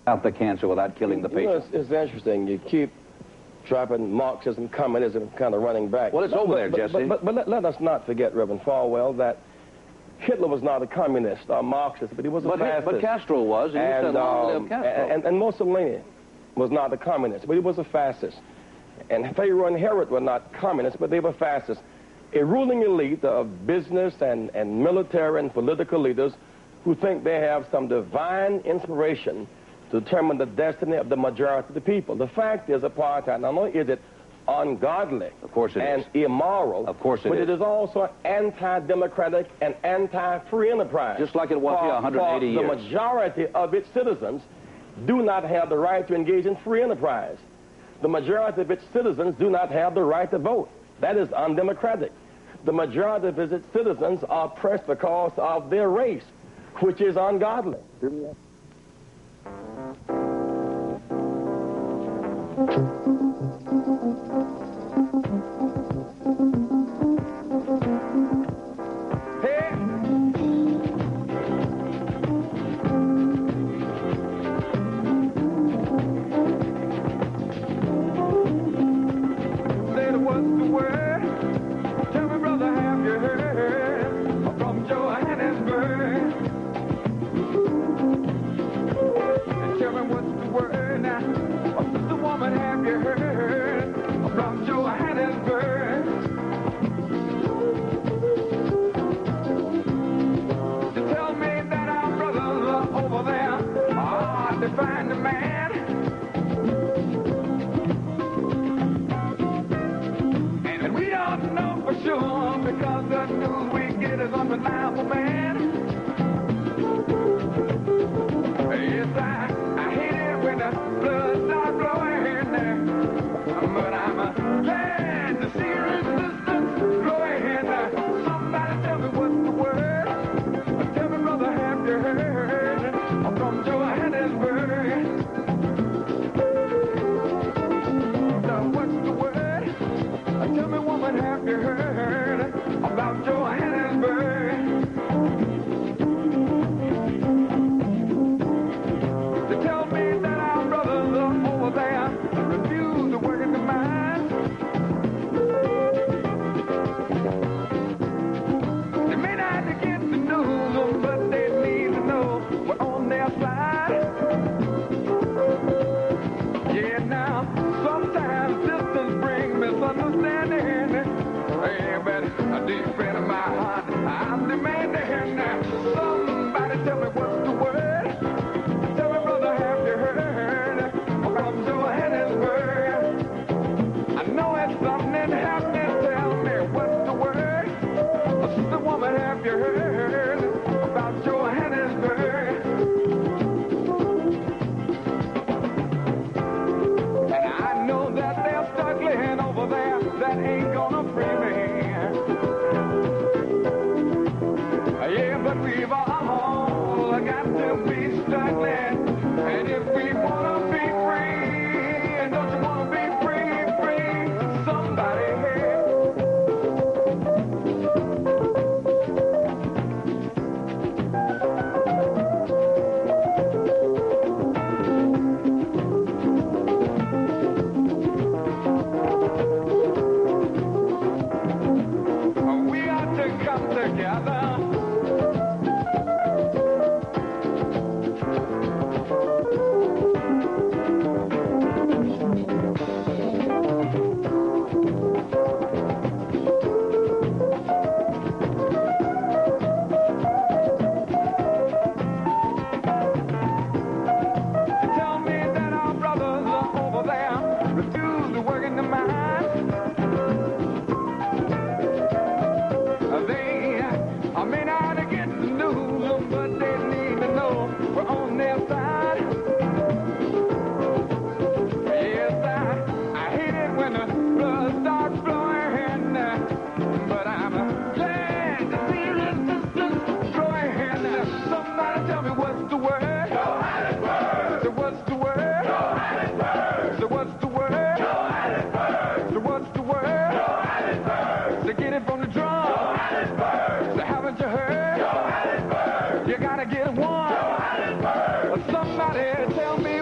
out the cancer without killing the patient. It's interesting. You keep dropping Marxism, communism, kind of running back. Well, it's over there, Jesse. But let us not forget, Reverend Falwell, that Hitler was not a communist or Marxist, but he was a fascist. But Castro was, and you said long live Castro. And Mussolini was not a communist, but he was a fascist. And Pharaoh and Herod were not communists, but they were fascists. A ruling elite of business and military and political leaders who think they have some divine inspiration to determine the destiny of the majority of the people. The fact is, apartheid, not only is it ungodly, of course it and is. Immoral, of course but it is also anti-democratic and anti-free enterprise. Just like it was here 180 years. The majority of its citizens do not have the right to engage in free enterprise. The majority of its citizens do not have the right to vote. That is undemocratic. The majority of its citizens are oppressed because of their race, which is ungodly. You gotta get one. Somebody tell me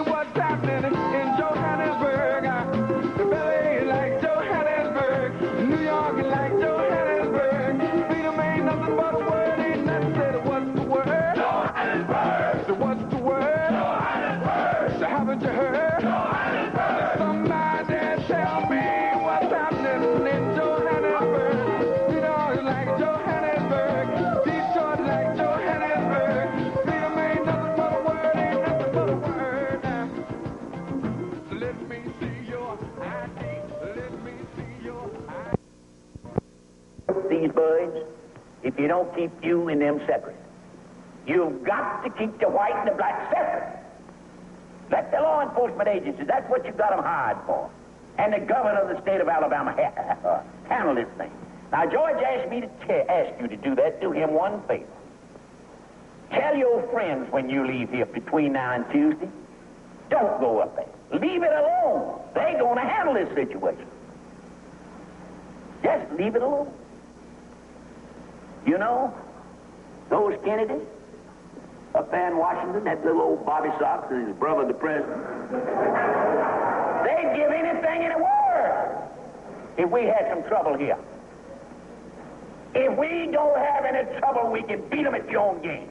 these birds if you don't keep you and them separate. You've got to keep the white and the black separate. Let the law enforcement agencies, that's what you got them hired for. And the governor of the state of Alabama handle this thing. Now, George asked me to ask you to do that. Do him one favor. Tell your friends when you leave here between now and Tuesday, don't go up there. Leave it alone. They're going to handle this situation. Just leave it alone. You know, those Kennedys up there in Washington, that little old Bobby Sox, his brother, the president, they'd give anything in the world if we had some trouble here. If we don't have any trouble, we can beat them at your own game.